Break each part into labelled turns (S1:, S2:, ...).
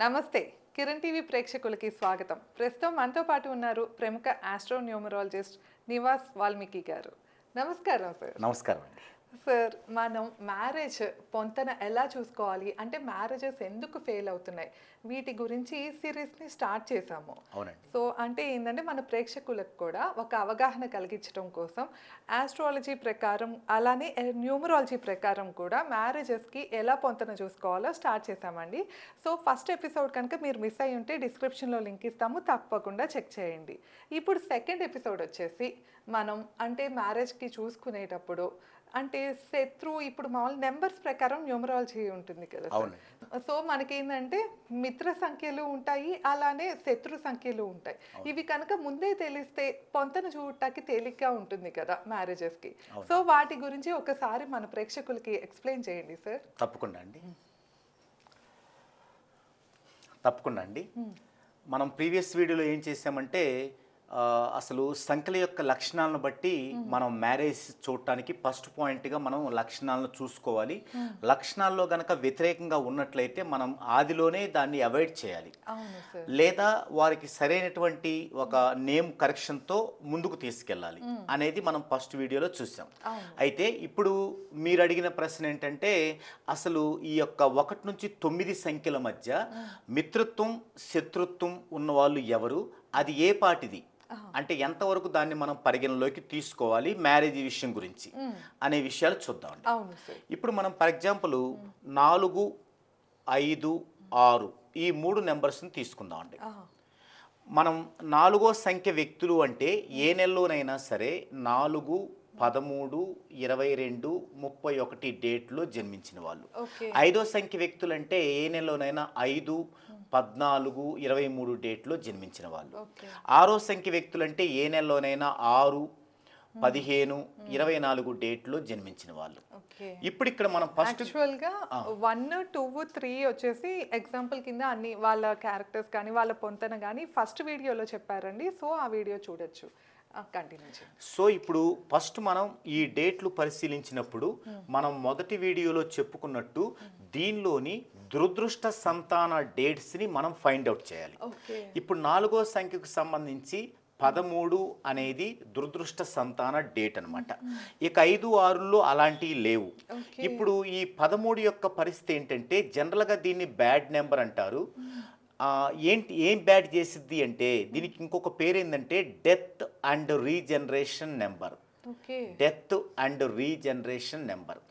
S1: నమస్తే కిరణ్ టీవీ ప్రేక్షకులకి స్వాగతం. ప్రస్తుతం మనతో పాటు ఉన్నారు ప్రముఖ ఆస్ట్రోన్యూమరాలజిస్ట్ నివాస్ వాల్మీకి గారు. నమస్కారం సార్.
S2: నమస్కారం అండి.
S1: సార్, మనం మ్యారేజ్ పొంతన ఎలా చూసుకోవాలి, అంటే మ్యారేజెస్ ఎందుకు ఫెయిల్ అవుతున్నాయి, వీటి గురించి సిరీస్ని స్టార్ట్ చేశాము.
S2: అవునండి.
S1: సో అంటే ఏంటంటే మన ప్రేక్షకులకు కూడా ఒక అవగాహన కలిగించడం కోసం ఆస్ట్రాలజీ ప్రకారం అలానే న్యూమరాలజీ ప్రకారం కూడా మ్యారేజెస్కి ఎలా పొంతన చూసుకోవాలో స్టార్ట్ చేశామండి. సో ఫస్ట్ ఎపిసోడ్ కనుక మీరు మిస్ అయ్యి ఉంటే డిస్క్రిప్షన్లో లింక్ ఇస్తాము, తప్పకుండా చెక్ చేయండి. ఇప్పుడు సెకండ్ ఎపిసోడ్ వచ్చేసి మనం అంటే మ్యారేజ్కి చూసుకునేటప్పుడు అంటే శత్రువు ఇప్పుడు మామూలు నెంబర్స్ ప్రకారం న్యూమరాలజీ ఉంటుంది కదా సార్. సో మనకేంటంటే మిత్ర సంఖ్యలు ఉంటాయి, అలానే శత్రు సంఖ్యలు ఉంటాయి. ఇవి కనుక ముందే తెలిస్తే పొంతన చూడటానికి తేలిగ్గా ఉంటుంది కదా మ్యారేజెస్కి. సో వాటి గురించి ఒకసారి మన ప్రేక్షకులకి ఎక్స్ప్లెయిన్ చేయండి సార్.
S2: తప్పకుండా అండి. మనం ప్రీవియస్ వీడియోలో ఏం చేసామంటే అసలు సంఖ్యల యొక్క లక్షణాలను బట్టి మనం మ్యారేజ్ చూడటానికి ఫస్ట్ పాయింట్గా మనం లక్షణాలను చూసుకోవాలి. లక్షణాల్లో గనక వ్యతిరేకంగా ఉన్నట్లయితే మనం ఆదిలోనే దాన్ని అవాయిడ్ చేయాలి, లేదా వారికి సరైనటువంటి ఒక నేమ్ కరెక్షన్తో ముందుకు తీసుకెళ్ళాలి అనేది మనం ఫస్ట్ వీడియోలో చూసాం. అయితే ఇప్పుడు మీరు అడిగిన ప్రశ్న ఏంటంటే అసలు ఈ యొక్క 1 నుంచి 9 సంఖ్యల మధ్య మిత్రత్వం శత్రుత్వం ఉన్నవాళ్ళు ఎవరు, అది ఏ పాటిది, అంటే ఎంతవరకు దాన్ని మనం పరిగణలోకి తీసుకోవాలి మ్యారేజ్ విషయం గురించి అనే విషయాలు చూద్దాం. ఇప్పుడు మనం ఫర్ ఎగ్జాంపుల్ 4, 5, 6 ఈ 3 నెంబర్స్ని తీసుకుందాం అండి. మనం 4వ సంఖ్య వ్యక్తులు అంటే ఏ నెలలోనైనా సరే 4, 13, 22, 31 డేట్లో జన్మించిన వాళ్ళు. 5వ సంఖ్య వ్యక్తులు అంటే ఏ నెలలోనైనా 5, 14, 23 డేట్లో జన్మించిన వాళ్ళు. 6వ సంఖ్య వ్యక్తులు అంటే ఏ నెలలోనైనా 6, 15, 24 డేట్లో జన్మించిన వాళ్ళు. ఇప్పుడు ఇక్కడ మనం ఫస్ట్
S1: యాక్చువల్గా 1, 2, 3 వచ్చేసి ఎగ్జాంపుల్ కింద అన్ని వాళ్ళ క్యారెక్టర్స్ కానీ వాళ్ళ పొంతన కానీ ఫస్ట్ వీడియోలో చెప్పారండి. సో ఆ వీడియో చూడొచ్చు.
S2: సో ఇప్పుడు ఫస్ట్ మనం ఈ డేట్లు పరిశీలించినప్పుడు మనం మొదటి వీడియోలో చెప్పుకున్నట్టు దీనిలోని దురదృష్ట సంతాన డేట్స్ని మనం ఫైండ్ అవుట్ చేయాలి. ఇప్పుడు 4వ సంఖ్యకు సంబంధించి 13 అనేది దురదృష్ట సంతాన డేట్ అనమాట. ఇక 5, 6లో అలాంటివి లేవు. ఇప్పుడు ఈ 13 యొక్క పరిస్థితి ఏంటంటే జనరల్గా దీన్ని బ్యాడ్ నెంబర్ అంటారు. ఏం బ్యాడ్ చేసిద్ది అంటే దీనికి ఇంకొక పేరు ఏంటంటే death and regeneration number. Death and regeneration number.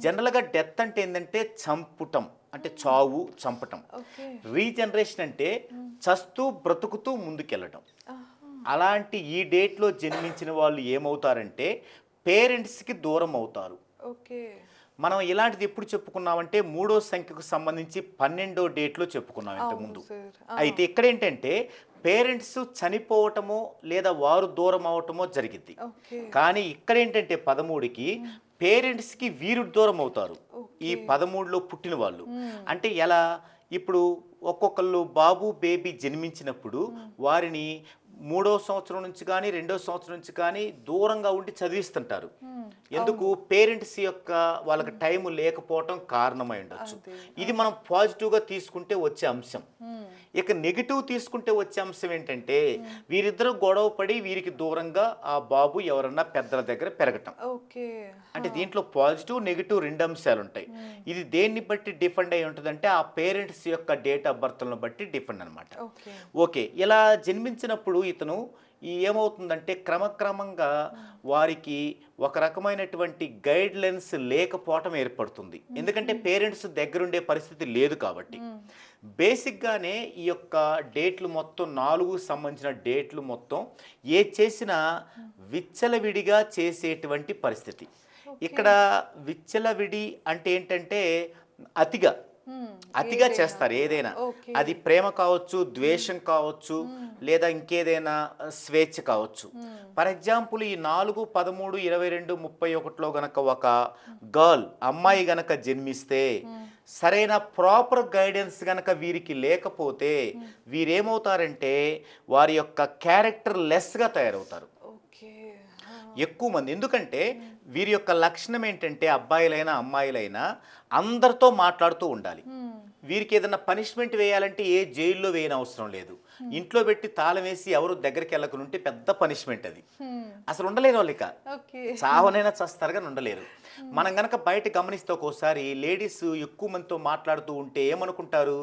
S2: జనరల్గా డెత్ అంటే ఏంటంటే చంపుటం, అంటే చావు చంపటం. రీజనరేషన్ అంటే చస్తూ బ్రతుకుతూ ముందుకెళ్ళటం. అలాంటి ఈ డేట్లో జన్మించిన వాళ్ళు ఏమవుతారంటే పేరెంట్స్కి దూరం అవుతారు. మనం ఇలాంటిది ఎప్పుడు చెప్పుకున్నామంటే 3వ సంఖ్యకు సంబంధించి 12వ డేట్లో చెప్పుకున్నాం ఇంతకుముందు. అయితే ఇక్కడ ఏంటంటే పేరెంట్స్ చనిపోవటమో లేదా వారు దూరం అవటమో జరిగింది. కానీ ఇక్కడ ఏంటంటే 13కి పేరెంట్స్కి వీరు దూరం అవుతారు, ఈ 13లో పుట్టిన వాళ్ళు. అంటే ఎలా, ఇప్పుడు ఒక్కొక్కళ్ళు బాబు బేబీ జన్మించినప్పుడు వారిని 3వ సంవత్సరం నుంచి కానీ 2వ సంవత్సరం నుంచి కానీ దూరంగా ఉండి చదివిస్తుంటారు. ఎందుకు, పేరెంట్స్ యొక్క వాళ్ళకి టైం లేకపోవటం కారణమై ఉండొచ్చు. ఇది మనం పాజిటివ్గా తీసుకుంటే వచ్చే అంశం. ఇక నెగిటివ్ తీసుకుంటే వచ్చే అంశం ఏంటంటే వీరిద్దరూ గొడవ పడి వీరికి దూరంగా ఆ బాబు ఎవరన్నా పెద్దల దగ్గర పెరగటం. అంటే దీంట్లో పాజిటివ్ నెగిటివ్ 2 అంశాలు ఉంటాయి. ఇది దేన్ని బట్టి డిపెండ్ అయి ఉంటుందంటే ఆ పేరెంట్స్ యొక్క డేట్ ఆఫ్ బర్త్లను బట్టి డిపెండ్ అనమాట. ఓకే, ఇలా జన్మించినప్పుడు ఇతను ఏమవుతుందంటే క్రమక్రమంగా వారికి ఒక రకమైనటువంటి గైడ్ లైన్స్ లేకపోవటం ఏర్పడుతుంది. ఎందుకంటే పేరెంట్స్ దగ్గరుండే పరిస్థితి లేదు కాబట్టి. బేసిక్గానే ఈ యొక్క డేట్లు మొత్తం 4కు సంబంధించిన డేట్లు మొత్తం ఏ చేసినా విచ్చలవిడిగా చేసేటువంటి పరిస్థితి. ఇక్కడ విచ్చలవిడి అంటే ఏంటంటే అతిగా చేస్తారు ఏదైనా. అది ప్రేమ కావచ్చు, ద్వేషం కావచ్చు, లేదా ఇంకేదైనా స్వేచ్ఛ కావచ్చు. ఫర్ ఎగ్జాంపుల్ ఈ 4, 13, 22, 31లో గనక ఒక గర్ల్ అమ్మాయి గనక జన్మిస్తే సరైన ప్రాపర్ గైడెన్స్ గనక వీరికి లేకపోతే వీరేమవుతారంటే వారి యొక్క క్యారెక్టర్ లెస్గా తయారవుతారు ఎక్కువ మంది. ఎందుకంటే వీరి యొక్క లక్షణం ఏంటంటే అబ్బాయిలైనా అమ్మాయిలైనా అందరితో మాట్లాడుతూ ఉండాలి. వీరికి ఏదైనా పనిష్మెంట్ వేయాలంటే ఏ జైల్లో వేయని అవసరం లేదు. ఇంట్లో పెట్టి తాళం వేసి ఎవరు దగ్గరికి వెళ్ళకనుంటే పెద్ద పనిష్మెంట్ అది. అసలు ఉండలేరు వాళ్ళు, ఇక
S1: ఓకే.
S2: చావనైనా చస్తారు కానీ ఉండలేరు. మనం గనక బయట గమనిస్తే ఒక్కోసారి లేడీస్ ఎక్కువ మందితో మాట్లాడుతూ ఉంటే ఏమనుకుంటారు,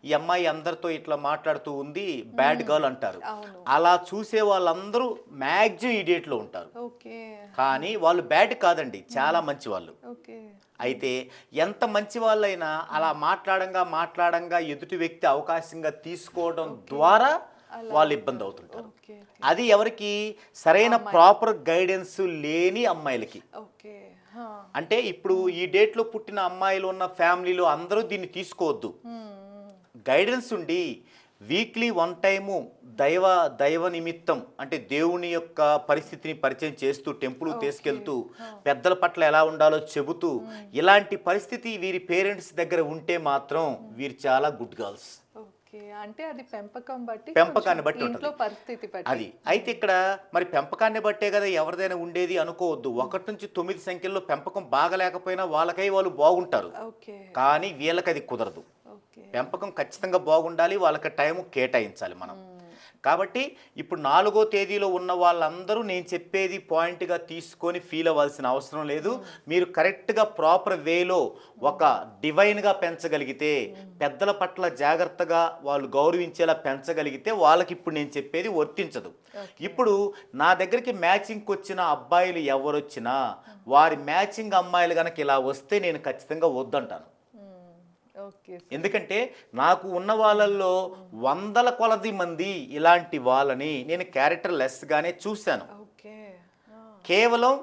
S2: ఈ అమ్మాయి అందరితో ఇట్లా మాట్లాడుతూ ఉంది, బ్యాడ్ గర్ల్ అంటారు.
S1: అవును.
S2: అలా చూసే వాళ్ళందరూ మ్యాక్సిమం ఈ డేట్లో ఉంటారు.
S1: ఓకే.
S2: కానీ వాళ్ళు బ్యాడ్ కాదండి, చాలా మంచి వాళ్ళు.
S1: ఓకే.
S2: అయితే ఎంత మంచి వాళ్ళైనా అలా మాట్లాడంగా ఎదుటి వ్యక్తి అవకాశంగా తీసుకోవడం ద్వారా వాళ్ళు ఇబ్బంది అవుతుంటారు.
S1: ఓకే.
S2: అది ఎవరికి, సరైన ప్రాపర్ గైడెన్స్ లేని అమ్మాయిలకి.
S1: ఓకే.
S2: అంటే ఇప్పుడు ఈ డేట్లో పుట్టిన అమ్మాయిలు ఉన్న ఫ్యామిలీలో అందరూ దీన్ని తీసుకోవద్దు. గైడెన్స్ ఉండి వీక్లీ 1 టైము దైవ నిమిత్తం అంటే దేవుని యొక్క పరిస్థితిని పరిచయం చేస్తూ టెంపుల్ తీసుకెళ్తూ పెద్దల పట్ల ఎలా ఉండాలో చెబుతూ ఇలాంటి పరిస్థితి వీరి పేరెంట్స్ దగ్గర ఉంటే మాత్రం వీరు చాలా గుడ్ గర్ల్స్.
S1: ఓకే. అంటే అది
S2: పెంపకాన్ని బట్టి
S1: ఇంట్లో
S2: ఉంటుంది
S1: పరిస్థితి బట్టి.
S2: అది. అయితే ఇక్కడ మరి పెంపకాన్ని బట్టే కదా ఎవరిదైనా ఉండేది అనుకోవద్దు. 1 నుంచి 9 సంఖ్యలో పెంపకం బాగలేకపోయినా వాళ్ళకై వాళ్ళు బాగుంటారు,
S1: ఓకే.
S2: కానీ వీళ్ళకి అది కుదరదు.
S1: ఓకే.
S2: పెంపకం ఖచ్చితంగా బాగుండాలి, వాళ్ళకి టైం కేటాయించాలి మనం. కాబట్టి ఇప్పుడు 4వ తేదీలో ఉన్న వాళ్ళందరూ నేను చెప్పేది పాయింట్గా తీసుకొని ఫీల్ అవ్వాల్సిన అవసరం లేదు. మీరు కరెక్ట్గా ప్రాపర్ వేలో ఒక డివైన్గా పెంచగలిగితే, పెద్దల పట్ల జాగ్రత్తగా వాళ్ళు గౌరవించేలా పెంచగలిగితే వాళ్ళకి ఇప్పుడు నేను చెప్పేది వర్తించదు. ఇప్పుడు నా దగ్గరికి మ్యాచింగ్కి వచ్చిన అబ్బాయిలు ఎవరొచ్చినా వారి మ్యాచింగ్ అమ్మాయిలు కనుక ఇలా వస్తే నేను ఖచ్చితంగా వద్దంటాను.
S1: ఓకే.
S2: ఎందుకంటే నాకు ఉన్న వాళ్ళల్లో 100ల కొలది మంది ఇలాంటి వాళ్ళని నేను క్యారెక్టర్ లెస్గానే చూశాను.
S1: ఓకే.
S2: కేవలం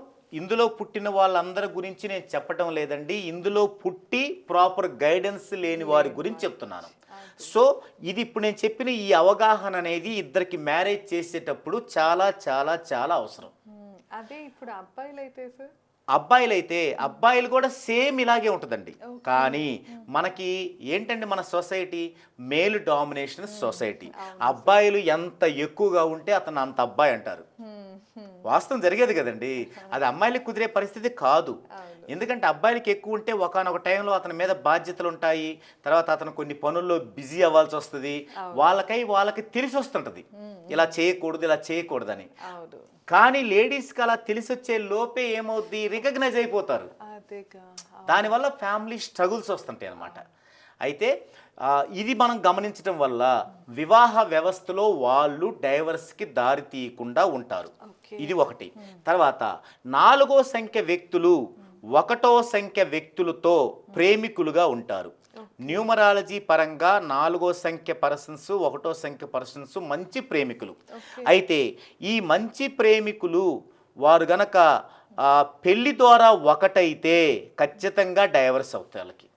S2: ఇందులో పుట్టిన వాళ్ళందరి గురించి నేను చెప్పటం లేదండి, ఇందులో పుట్టి ప్రాపర్ గైడెన్స్ లేని వారి గురించి చెప్తున్నాను. సో ఇది ఇప్పుడు నేను చెప్పిన ఈ అవగాహన అనేది ఇద్దరికి మ్యారేజ్ చేసేటప్పుడు చాలా చాలా చాలా అవసరం.
S1: అదే ఇప్పుడు అబ్బాయిలు అయితే సార్,
S2: అబ్బాయిలు కూడా సేమ్ ఇలాగే ఉంటుందండి. కానీ మనకి ఏంటంటే మన సొసైటీ మేల్ డామినేషన్ సొసైటీ. అబ్బాయిలు ఎంత ఎక్కువగా ఉంటే అతను అంత అబ్బాయి అంటారు. వాస్తవం జరిగేది కదండి, అది అమ్మాయిలకు కుదిరే పరిస్థితి కాదు. ఎందుకంటే అబ్బాయిలకి ఎక్కువ ఉంటే ఒకానొక టైంలో అతని మీద బాధ్యతలు ఉంటాయి, తర్వాత అతను కొన్ని పనుల్లో బిజీ అవ్వాల్సి వస్తుంది, వాళ్ళకి తెలిసి వస్తుంటది ఇలా చేయకూడదని. కానీ లేడీస్కి అలా తెలిసి వచ్చే లోపే ఏమవుద్ది, రికగ్నైజ్ అయిపోతారు. దానివల్ల ఫ్యామిలీ స్ట్రగుల్స్ వస్తుంటాయి అన్నమాట. అయితే ఇది మనం గమనించడం వల్ల వివాహ వ్యవస్థలో వాళ్ళు డైవర్స్కి దారి తీయకుండా ఉంటారు. ఇది ఒకటి. తర్వాత 4వ సంఖ్య వ్యక్తులు 1వ సంఖ్య వ్యక్తులతో ప్రేమికులుగా ఉంటారు. న్యూమరాలజీ పరంగా 4వ సంఖ్య పర్సన్స్ 1వ సంఖ్య పర్సన్స్ మంచి ప్రేమికులు. అయితే ఈ మంచి ప్రేమికులు వారు గనక పెళ్లి ద్వారా ఒకటైతే ఖచ్చితంగా డైవర్స్ అవుతాయి వాళ్ళకి.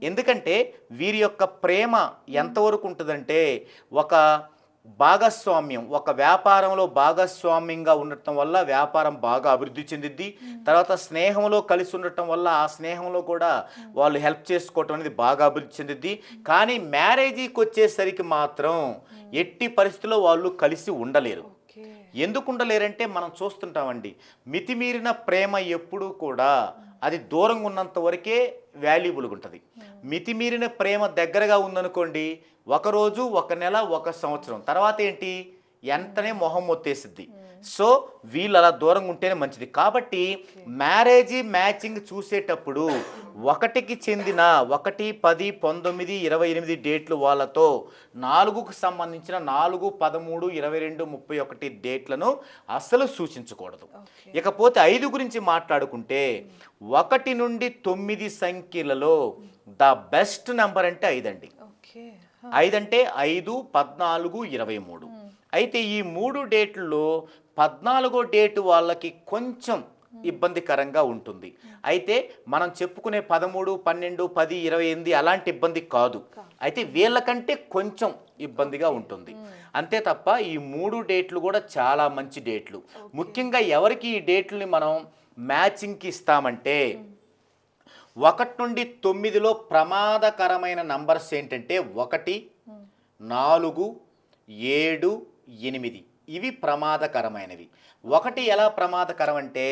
S2: ఎందుకంటే వీరి యొక్క ప్రేమ ఎంతవరకు ఉంటుందంటే ఒక భాగస్వామ్యం, ఒక వ్యాపారంలో భాగస్వామ్యంగా ఉండటం వల్ల వ్యాపారం బాగా అభివృద్ధి చెందిద్ది. తర్వాత స్నేహంలో కలిసి ఉండటం వల్ల ఆ స్నేహంలో కూడా వాళ్ళు హెల్ప్ చేసుకోవటం అనేది బాగా అభివృద్ధి చెందిద్ది. కానీ మ్యారేజీకి వచ్చేసరికి మాత్రం ఎట్టి పరిస్థితుల్లో వాళ్ళు కలిసి ఉండలేరు. ఎందుకు ఉండలేరంటే మనం చూస్తుంటామండి, మితిమీరిన ప్రేమ ఎప్పుడూ కూడా అది దూరంగా ఉన్నంత వరకే వాల్యుబుల్గా ఉంటుంది. మితిమీరిన ప్రేమ దగ్గరగా ఉందనుకోండి, 1 రోజు 1 నెల 1 సంవత్సరం తర్వాత ఏంటి ఎంతనే మొహం మొత్తేసిద్ది. సో వీళ్ళు అలా దూరంగా ఉంటేనే మంచిది. కాబట్టి మ్యాచింగ్ చూసేటప్పుడు 1కి చెందిన 1, 10, 19, 28 డేట్లు వాళ్ళతో 4కు సంబంధించిన 4, 13, 22, 31 డేట్లను అస్సలు సూచించకూడదు. ఇకపోతే 5 గురించి మాట్లాడుకుంటే 1 నుండి 9 సంఖ్యలలో ద బెస్ట్ నెంబర్ అంటే 5 అండి. 5 అంటే 5, 14, 23. అయితే ఈ 3 డేట్లలో 14వ డేటు వాళ్ళకి కొంచెం ఇబ్బందికరంగా ఉంటుంది. అయితే మనం చెప్పుకునే 13, 12, 10, 28 అలాంటి ఇబ్బంది కాదు. అయితే వీళ్ళకంటే కొంచెం ఇబ్బందిగా ఉంటుంది అంతే తప్ప ఈ 3 డేట్లు కూడా చాలా మంచి డేట్లు. ముఖ్యంగా ఎవరికి ఈ డేట్లని మనం మ్యాచింగ్కి ఇస్తామంటే 1 నుండి 9లో ప్రమాదకరమైన నంబర్స్ ఏంటంటే 1, 4, 7, 8 ఇవి ప్రమాదకరమైనవి. 1 ఎలా ప్రమాదకరం అంటే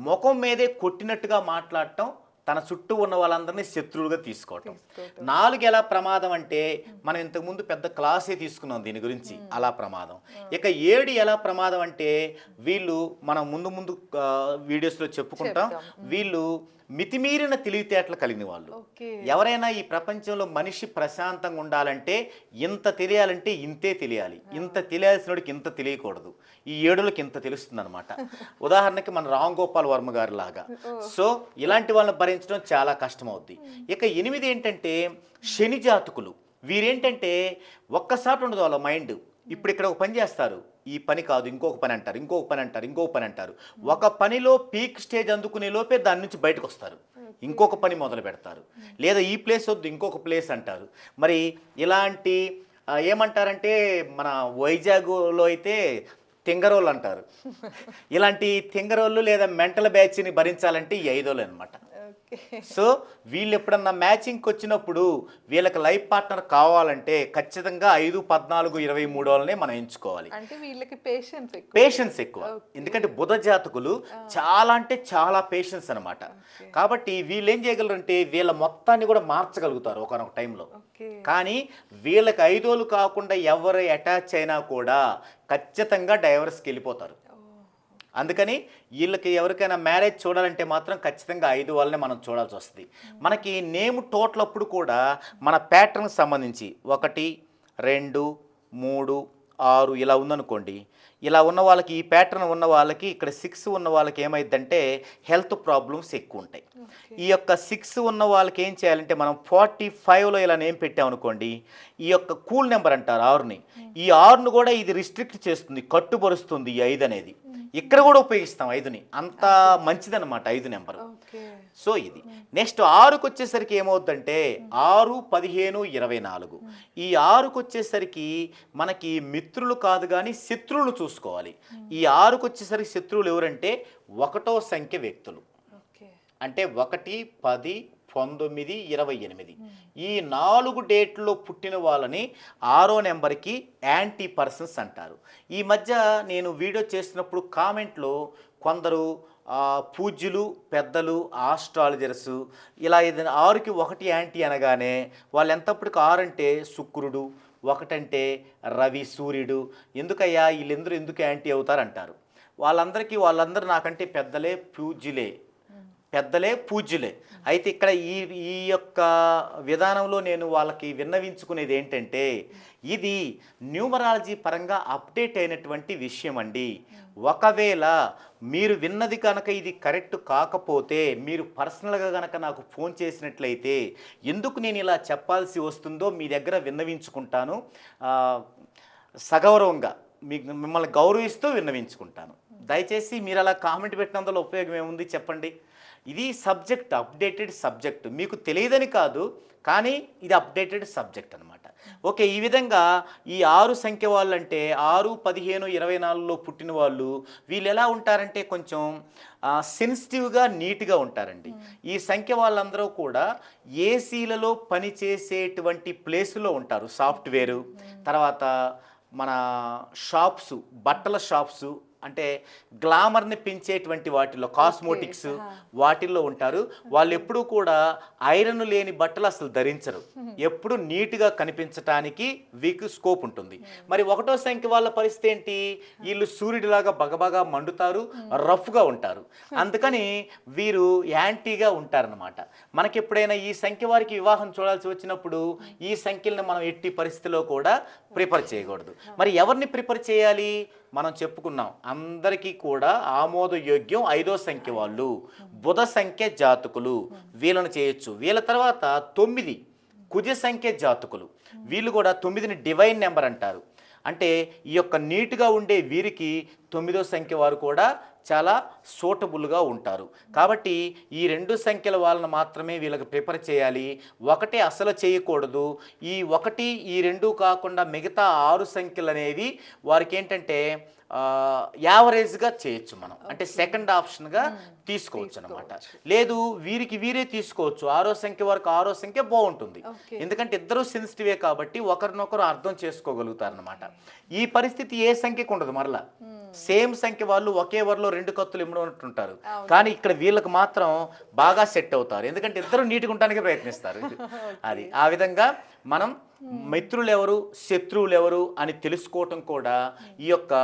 S2: ముఖం మీదే కొట్టినట్టుగా మాట్లాడటం తన చుట్టూ ఉన్న వాళ్ళందరినీ శత్రువులుగా తీసుకోవటం. 4 ఎలా ప్రమాదం అంటే మనం ఇంతకుముందు పెద్ద క్లాసే తీసుకున్నాం దీని గురించి, అలా ప్రమాదం. ఇక 7 ఎలా ప్రమాదం అంటే వీళ్ళు మనం ముందు వీడియోస్లో చెప్పుకుంటాం, వీళ్ళు మితిమీరిన తెలివితేటలు కలిగిన వాళ్ళు. ఎవరైనా ఈ ప్రపంచంలో మనిషి ప్రశాంతంగా ఉండాలంటే ఇంత తెలియాలంటే ఇంతే తెలియాలి, ఇంత తెలియాల్సినోడికి ఇంత తెలియకూడదు, ఈ 7లకి ఇంత తెలుస్తుంది అనమాట. ఉదాహరణకి మన రామ్ గోపాల్ వర్మ గారి లాగా. సో ఇలాంటి వాళ్ళని భరించడం చాలా కష్టం అవుద్ది. ఇక 8 ఏంటంటే శని జాతకులు. వీరేంటంటే ఒక్కసారి ఉండదు వాళ్ళ మైండ్. ఇప్పుడు ఇక్కడ ఒక పని చేస్తారు, ఈ పని కాదు ఇంకొక పని అంటారు, ఇంకొక పని అంటారు, ఇంకొక పని అంటారు. ఒక పనిలో పీక్ స్టేజ్ అందుకునే లోపే దాని నుంచి బయటకు వస్తారు, ఇంకొక పని మొదలు పెడతారు. లేదా ఈ ప్లేస్ వద్దు ఇంకొక ప్లేస్ అంటారు. మరి ఇలాంటి ఏమంటారంటే మన వైజాగ్లో అయితే తింగరోళ్ళు అంటారు. ఇలాంటి తింగరోళ్ళు లేదా మెంటల్ బ్యాచ్ని భరించాలంటే ఈ 5 అనమాట. సో వీళ్ళు ఎప్పుడన్నా మ్యాచింగ్కి వచ్చినప్పుడు వీళ్ళకి లైఫ్ పార్ట్నర్ కావాలంటే ఖచ్చితంగా 5, 14, 23 వాళ్ళనే మనం ఎంచుకోవాలి.
S1: అంటే వీళ్ళకి పేషెన్స్ ఎక్కువ. ఎందుకంటే బుధ జాతకులు చాలా అంటే చాలా పేషెన్స్ అనమాట. కాబట్టి వీళ్ళు ఏం చేయగలరంటే వీళ్ళ మొత్తాన్ని కూడా మార్చగలుగుతారు ఒకనొక టైంలో. కానీ వీళ్ళకి 5 కాకుండా ఎవరు అటాచ్ అయినా కూడా ఖచ్చితంగా డైవర్స్కి వెళ్ళిపోతారు. అందుకని వీళ్ళకి ఎవరికైనా మ్యారేజ్ చూడాలంటే మాత్రం ఖచ్చితంగా 5 వాళ్ళనే మనం చూడాల్సి వస్తుంది. మనకి నేమ్ టోటల్ అప్పుడు కూడా మన ప్యాటర్న్కి సంబంధించి 1, 2, 3, 6 ఇలా ఉందనుకోండి. ఇలా ఉన్న వాళ్ళకి, ఈ ప్యాటర్న్ ఉన్న వాళ్ళకి, ఇక్కడ 6 ఉన్న వాళ్ళకి ఏమైందంటే హెల్త్ ప్రాబ్లమ్స్ ఎక్కువ ఉంటాయి. ఈ యొక్క 6 ఉన్న వాళ్ళకి ఏం చేయాలంటే మనం 45లో ఇలా నేమ్ పెట్టామనుకోండి, ఈ యొక్క కూల్ నెంబర్ అంటారు 6ని. ఈ 6ను కూడా ఇది రిస్ట్రిక్ట్ చేస్తుంది, కట్టుబరుస్తుంది ఈ 5 అనేది. ఇక్కడ కూడా ఉపయోగిస్తాం 5ని, అంత మంచిదన్నమాట 5 నెంబరు. సో ఇది నెక్స్ట్ 6కు వచ్చేసరికి ఏమవుతుందంటే 6, 15, 24. ఈ 6కు వచ్చేసరికి మనకి మిత్రులు కాదు కానీ శత్రువులు చూసుకోవాలి. ఈ 6కు వచ్చేసరికి శత్రువులు ఎవరంటే 1వ సంఖ్య వ్యక్తులు. అంటే 1, 10, 19, 28 ఈ 4 డేట్లో పుట్టిన వాళ్ళని 6వ నెంబర్కి యాంటీ పర్సన్స్ అంటారు. ఈ మధ్య నేను వీడియో చేస్తున్నప్పుడు కామెంట్లో కొందరు పూజ్యులు, పెద్దలు, ఆస్ట్రాలజర్స్ ఇలా ఏదైనా 6కి 1 యాంటీ అనగానే వాళ్ళు ఎంతప్పటికి 6 అంటే శుక్రుడు, 1 అంటే రవి, సూర్యుడు, ఎందుకయ్యా వీళ్ళందరూ ఎందుకు యాంటీ అవుతారు అంటారు. వాళ్ళందరూ నాకంటే పెద్దలే పూజ్యులే. అయితే ఇక్కడ ఈ యొక్క విధానంలో నేను వాళ్ళకి విన్నవించుకునేది ఏంటంటే ఇది న్యూమరాలజీ పరంగా అప్డేట్ అయినటువంటి విషయం అండి. ఒకవేళ మీరు విన్నది కనుక ఇది కరెక్ట్ కాకపోతే మీరు పర్సనల్గా కనుక నాకు ఫోన్ చేసినట్లయితే ఎందుకు నేను ఇలా చెప్పాల్సి వస్తుందో మీ దగ్గర విన్నవించుకుంటాను. సగౌరవంగా మిమ్మల్ని గౌరవిస్తూ విన్నవించుకుంటాను. దయచేసి మీరు అలా కామెంట్ పెట్టినందులో ఉపయోగం ఏముంది చెప్పండి. ఇది సబ్జెక్ట్, అప్డేటెడ్ సబ్జెక్ట్. మీకు తెలియదని కాదు, కానీ ఇది అప్డేటెడ్ సబ్జెక్ట్ అనమాట. ఓకే, ఈ విధంగా ఈ 6 సంఖ్య వాళ్ళు అంటే 6, 15, 24లో పుట్టిన వాళ్ళు వీళ్ళు ఎలా ఉంటారంటే కొంచెం సెన్సిటివ్గా, నీట్గా ఉంటారండి. ఈ సంఖ్య వాళ్ళందరూ కూడా ఏసీలలో పనిచేసేటువంటి ప్లేసులో ఉంటారు. సాఫ్ట్వేరు, తర్వాత మన షాప్స్, బట్టల షాప్స్, అంటే గ్లామర్ని పెంచేటువంటి వాటిల్లో, కాస్మోటిక్స్ వాటిల్లో ఉంటారు. వాళ్ళు ఎప్పుడూ కూడా ఐరన్ లేని బట్టలు అసలు ధరించరు. ఎప్పుడు నీట్గా కనిపించడానికి వీకు స్కోప్ ఉంటుంది. మరి 1వ సంఖ్య వాళ్ళ పరిస్థితి ఏంటి? వీళ్ళు సూర్యుడిలాగా బగబగా మండుతారు, రఫ్గా ఉంటారు. అందుకని వీరు యాంటీగా ఉంటారనమాట. మనకి ఎప్పుడైనా ఈ సంఖ్య వారికి వివాహం చూడాల్సి వచ్చినప్పుడు ఈ సంఖ్యలను మనం ఎట్టి పరిస్థితిలో కూడా ప్రిఫర్ చేయకూడదు. మరి ఎవరిని ప్రిఫర్ చేయాలి? మనం చెప్పుకున్నాం, అందరికీ కూడా ఆమోదయోగ్యం 5వ సంఖ్య వాళ్ళు, బుధ సంఖ్య జాతకులు, వీళ్ళని చేయొచ్చు. వీళ్ళ తర్వాత 9 కుజ సంఖ్య జాతకులు, వీళ్ళు కూడా 9ని డివైన్ నెంబర్ అంటారు. అంటే ఈ యొక్క నీట్గా ఉండే వీరికి 9వ సంఖ్య వారు కూడా చాలా సూటబుల్గా ఉంటారు. కాబట్టి ఈ 2 సంఖ్యల వాళ్ళని మాత్రమే వీళ్ళకి ప్రిఫర్ చేయాలి. 1 అసలు చేయకూడదు. ఈ 1, ఈ 2 కాకుండా మిగతా 6 సంఖ్యలు అనేవి వారికి ఏంటంటే యావరేజ్గా చేయొచ్చు మనం. అంటే సెకండ్ ఆప్షన్గా తీసుకోవచ్చు అనమాట. లేదు వీరికి వీరే తీసుకోవచ్చు. 6వ సంఖ్య వరకు 6వ సంఖ్య బాగుంటుంది. ఎందుకంటే ఇద్దరు సెన్సిటివే కాబట్టి ఒకరినొకరు అర్థం చేసుకోగలుగుతారు అనమాట. ఈ పరిస్థితి ఏ సంఖ్యకు ఉండదు. మరలా
S2: సేమ్ సంఖ్య వాళ్ళు ఒకే వరలో 2 కత్తులు ఇమ్మడుంటుంటారు, కానీ ఇక్కడ వీళ్ళకి మాత్రం బాగా సెట్ అవుతారు, ఎందుకంటే ఇద్దరు నీట్గా ఉండడానికి ప్రయత్నిస్తారు. అది ఆ విధంగా మనం మిత్రులు ఎవరు శత్రువులు ఎవరు అని తెలుసుకోవటం కూడా ఈ యొక్క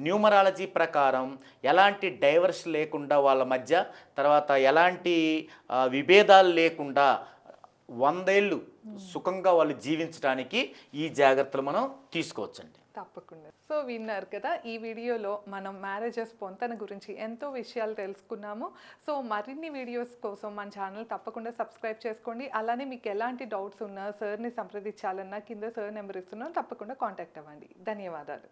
S2: న్యూమరాలజీ ప్రకారం ఎలాంటి డైవర్స్ లేకుండా వాళ్ళ మధ్య, తర్వాత ఎలాంటి విభేదాలు లేకుండా 100 ఏళ్ళు సుఖంగా వాళ్ళు జీవించడానికి ఈ జాగ్రత్తలు మనం తీసుకోవచ్చండి.
S1: తప్పకుండా. సో విన్నారు కదా, ఈ వీడియోలో మనం మ్యారేజెస్ పొంతన గురించి ఎంతో విషయాలు తెలుసుకున్నాము. సో మరిన్ని వీడియోస్ కోసం మన ఛానల్ తప్పకుండా సబ్స్క్రైబ్ చేసుకోండి. అలానే మీకు ఎలాంటి డౌట్స్ ఉన్నా సార్ని సంప్రదించాలన్నా కింద సార్ నెంబర్ ఇస్తున్నాం, తప్పకుండా కాంటాక్ట్ అవ్వండి. ధన్యవాదాలు.